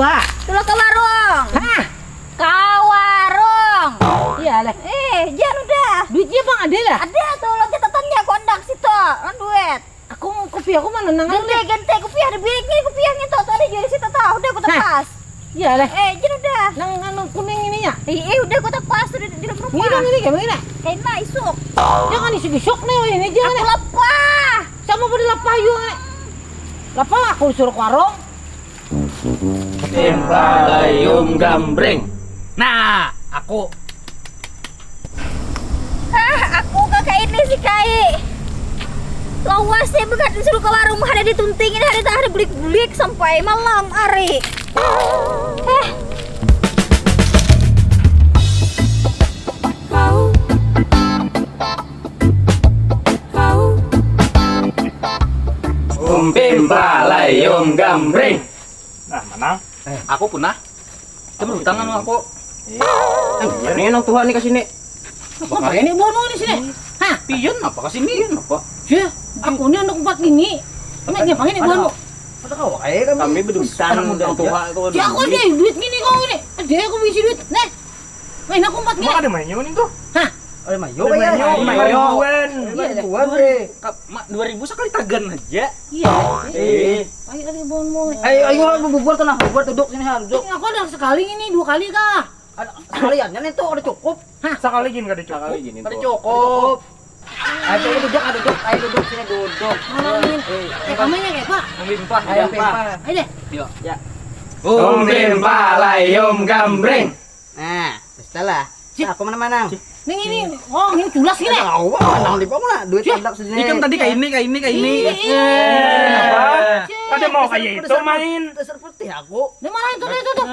Pak, Tulo ke warung. hah? Ke warung. Iya lah. Jan udah. Duitnya bang ada lah. Ada tuh lo catatannya kondak situ. Duit. Aku kopi aku mana nang Gente kopiah ada bingnya kopiahnya tuh tadi jadi situ tahu udah aku tepas. Iya lah. Jan udah. Nang kuning ini ya. Udah aku tepas tuh di rumah. Ini kayak begini. Kayak nah isuk. Jangan isuk-isuk nih ini jangan. Aku lepah. Sama pada lapah yuk. Lapah aku disuruh ke warung. Timpalayum gambreng. Nah, aku Aku kakak ini si Kai. Lawas ya begat disuruh ke warung ada dituntingin hari tak ada belik-belik sampai malam hari. Timpalayum gambreng. Nah, mana? Aku punah. Temen tangan aku. Ini nang Tuhan nih kesini. Apa ini bono di sini? Hah? Pion apa kesini? Apa? Ya, aku ini anak 4 gini. Enak ngapain ini bono? Ada kau kayak kami bedutan nang Tuhan itu. Ya aku ada duit gini kau ini. Ada aku bisi duit. Nah. Main aku 4 gini. Ada mainnya nih tuh. Hah? Ada mayo ya. Mayo. Tuhan deh. Mak 2000 sekali tagan aja. Iya. Ayo kali bono. Ayo bubur tenang, bubur duduk sini ha, duduk. Aku ada sekali ini 2 kali kah? Ada sekalian itu ada cukup. Sekali gini enggak ada cukup. Sekali gini. Ada cukup. Ayo duduk, duduk. Ayo duduk sini duduk. Ngalamin. Kamunya kayak Pak. Mimpah. Ayo pimpah. Ayo deh. Yuk. Ya. Timpalayum gambreng. Nah, setelah. Aku mana-mana. Ning ini, oh ini culas gini. Tahu mana di mana duit kondak segini. Ini kan tadi kayak ini. Pada mau kayak itu main. Seperti aku. Di mana itu tuh?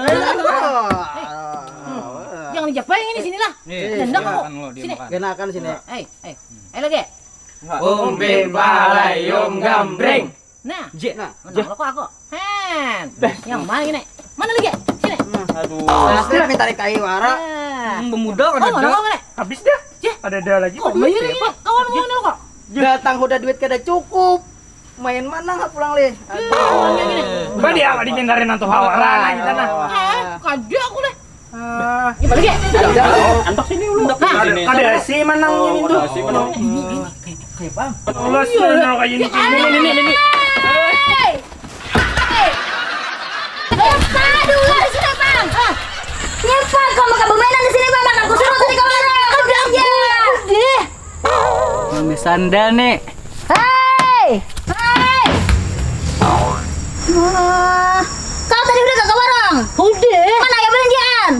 Jangan dijapain ini sini lah. Nendang aku. Sini. Genakan sini. Ayo lagi. Timpalayum gambreng. Nah, Nah, aku. Hen. Yang mana ini? Mana lagi? Sini. aduh. Pasti minta tarik wara. Pemuda kan Mana ada. mana? Habis dah. Ada lagi. Kok bayar ini? Kawan lu kok. Datang udah duit kada cukup. Main mana nggak pulang leh? Aduh. Ba dia di pindarin nanti hawaran lagi tanah. Kada aku deh. Gimana lagi? Antok sini lu. Ada si manang ini tuh. Kayak pam. Allah senang kayak ini. Ini. Aduh, di sini Bang. Nyempal kamu ke permainan di sini Bang. Aku suruh tadi ke warung. Udah aja. Mami Sanda nih. Hai. Kau tadi udah gak ke warung? Udah. Mana ya belanjaan?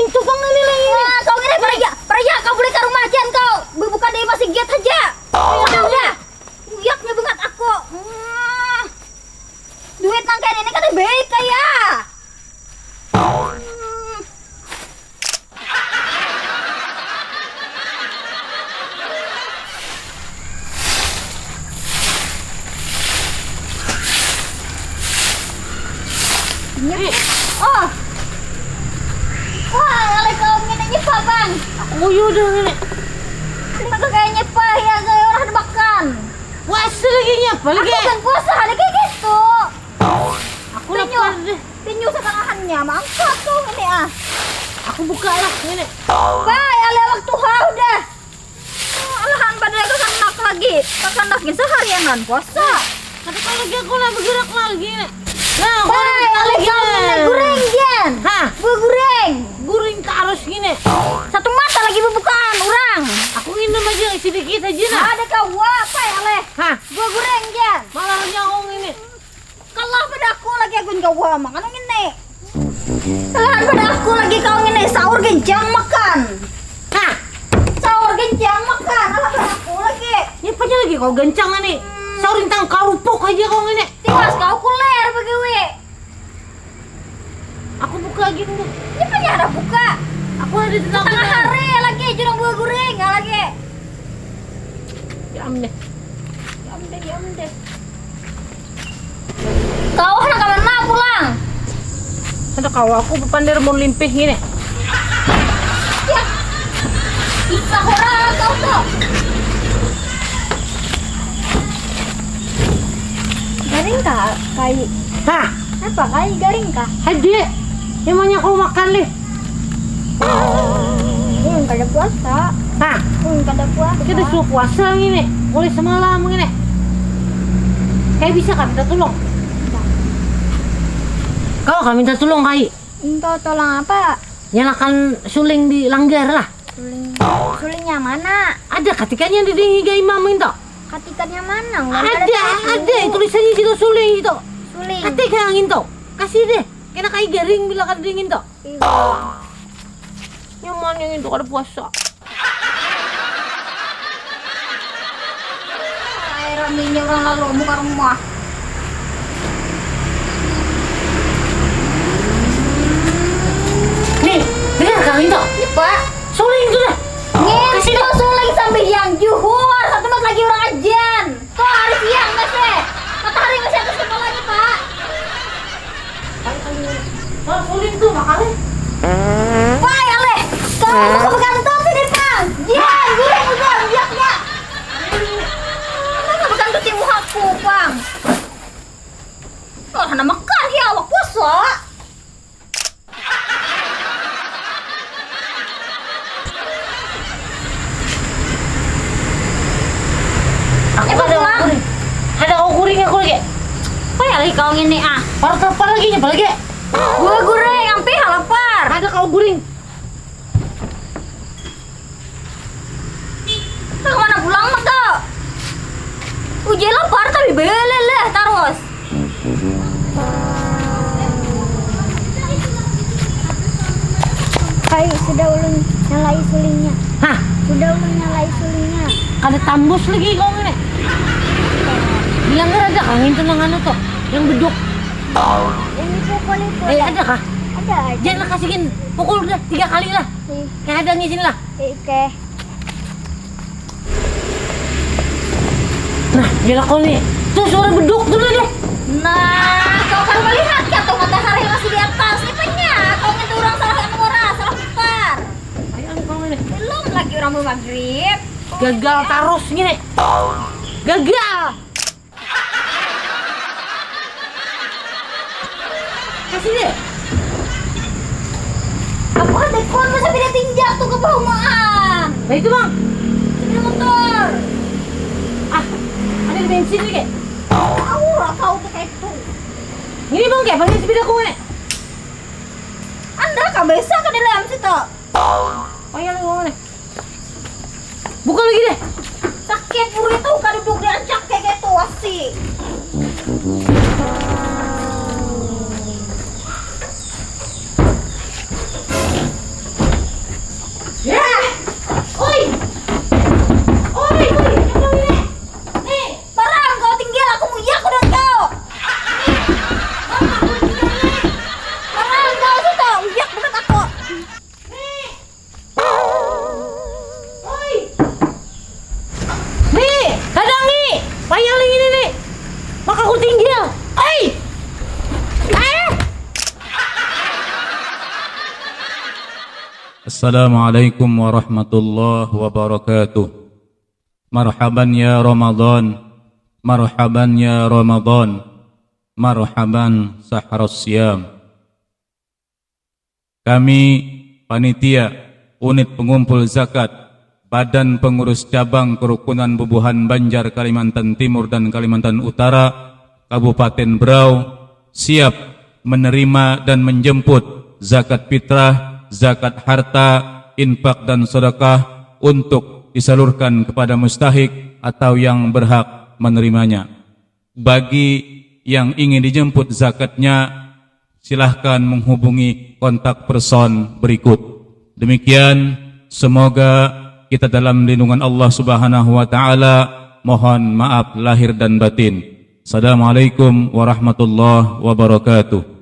Itu Bang ini lagi. Wah, kau ini perja kau boleh ke rumah aja kau. Bukan dari masih giat aja. Udah. Uyaknya banget aku. Duit nangkain ini kan baik kayak. Oh. Wah, kalau kau ini nyepah Bang. Oh yaudah ini. Terima kasih kayak nyepah ya kayak orang ada makan. Puasa lagi nyapa lagi. Aku kan puasa ada kayak gitu. Aku lapar deh. Tinju setengahannya, mangkat tuh ini ah. Aku buka lah ini. Bye, ala waktu udah. Alahan pada aku kenak lagi. Kekanakin seharianan puasa. Tapi kalau lagi aku lah bergerak lagi nih. Nah, Bye, ala kau goreng Jan. Hah? Goreng. Guring terus gini. Satu mata lagi bubukan orang. Aku minum aja sedikit aja nah. Ada kau apa ya ale? Hah? Goreng Jan. Malah nyawong ini. Kalah pada aku lagi aku kau makan ini. Kalah pada aku lagi kau ini sahur genjang makan. Hah? Sahur genjang makan. Kalah pada aku lagi. Ini apa lagi kau gencang nih? Saurin tang karupuk aja kau ini. Tiwas kau kuler begitu. Aku buka lagi dulu. Ini punya ada buka. Aku ada di Tengah tengah. hari lagi jurang buah goreng nggak lagi. Diam deh. Diam deh. Kau hendak ke mana pulang? Ada kau aku berpandai mau limpih gini. Ya. Bisa orang kau tuh. Garing kah, Kai? Hah? Apa Kai garing kah? Hadi. Emangnya kau makan leh? Kada puasa. Hah? Kada puasa. Kita suruh puasa gini. Mulai semalam gini. Kayak bisa kan minta tolong? Kau kan minta tolong Kai? Minta tolong apa? Nyalakan suling di langgar lah. Sulingnya mana? Ada ketikannya di gai imam itu. Katikannya mana? Ada tulisannya situ suling itu. Suling. Ketika angin tuh. Kasih deh. Kena kayak garing bila kan dingin tuh. Nyaman yang itu kada puasa. Air aminya orang lalu muka rumah. Nih, dengar kang itu. Ini Pak. Suling itu dah. Kasih Ngintip deh. suling sampai yang juhur. Satu mat lagi orang ajan. Kok hari siang masih? Matahari masih atas kepala lagi Pak. Oh, suling tuh makalnya. Pak ya leh. Kamu mau pegang tuh sini Pak. Jian, gureng udah biaknya. Mana pegang tuh timu aku Bang. Oh, hana makan ya awak puasa. Aku Emang ada pulang? kuring. Ada kau kuring aku lagi. Apa ya lagi kau ini ah? Baru telepon lagi nya lagi. Gue gureng sampai lapar. Ada kau kuring. Nah, kemana pulang mah kau? Ujian lapar tapi beleleh terus. Hai, sudah ulun nyalai sulingnya. Hah? Sudah ulun nyalai sulingnya. Ada tambus lagi kau ini. Bilang ada kang itu nang anu tuh. Yang beduk. Ini pukul itu. Ada kah? Ada aja. Jangan kasihin. Pukul udah 3 kali lah. Kayak ada ngisin lah. Oke. Nah, biar kau nih. Tuh suara beduk tuh deh. Nah, kau kan melihat ya tuh matahari masih di atas. Nipanya, kau ngetu orang salah salah putar. Ayo kau ini. Belum lagi orang mau maghrib. Gagal terus gini. Gagal. Kasih deh. Apa ada kon masa beda tinjak tuh ke bawah maan. Nah itu bang. Ini motor. Ah, ada di bensin nih kayak. Tahu lah kau tuh kayak itu. Ini bang kayak pakai sepeda kau ini. Anda kah bisa ke dalam situ? Oh iya lu nih. Buka lagi deh. Sakit buru itu kan duduk di ancak kayak gitu wasi. Ya. Oi. Oi, apa ini? Nih, barang kau tinggal aku mau iya aku dan kau. Barang kau situ, iya dekat aku. Oi. Nih, kadang nih. Payaling ini nih. Maka aku tinggal. Oi. Assalamualaikum warahmatullahi wabarakatuh. Marhaban ya Ramadan, marhaban ya Ramadan, marhaban sahrus siyam. Kami panitia unit pengumpul zakat Badan Pengurus Cabang Kerukunan Bubuhan Banjar Kalimantan Timur dan Kalimantan Utara Kabupaten Berau siap menerima dan menjemput zakat fitrah, zakat harta, infak dan sedekah untuk disalurkan kepada mustahik atau yang berhak menerimanya. Bagi yang ingin dijemput zakatnya, silahkan menghubungi kontak person berikut. Demikian, semoga kita dalam lindungan Allah Subhanahu wa taala. Mohon maaf lahir dan batin. Assalamualaikum warahmatullahi wabarakatuh.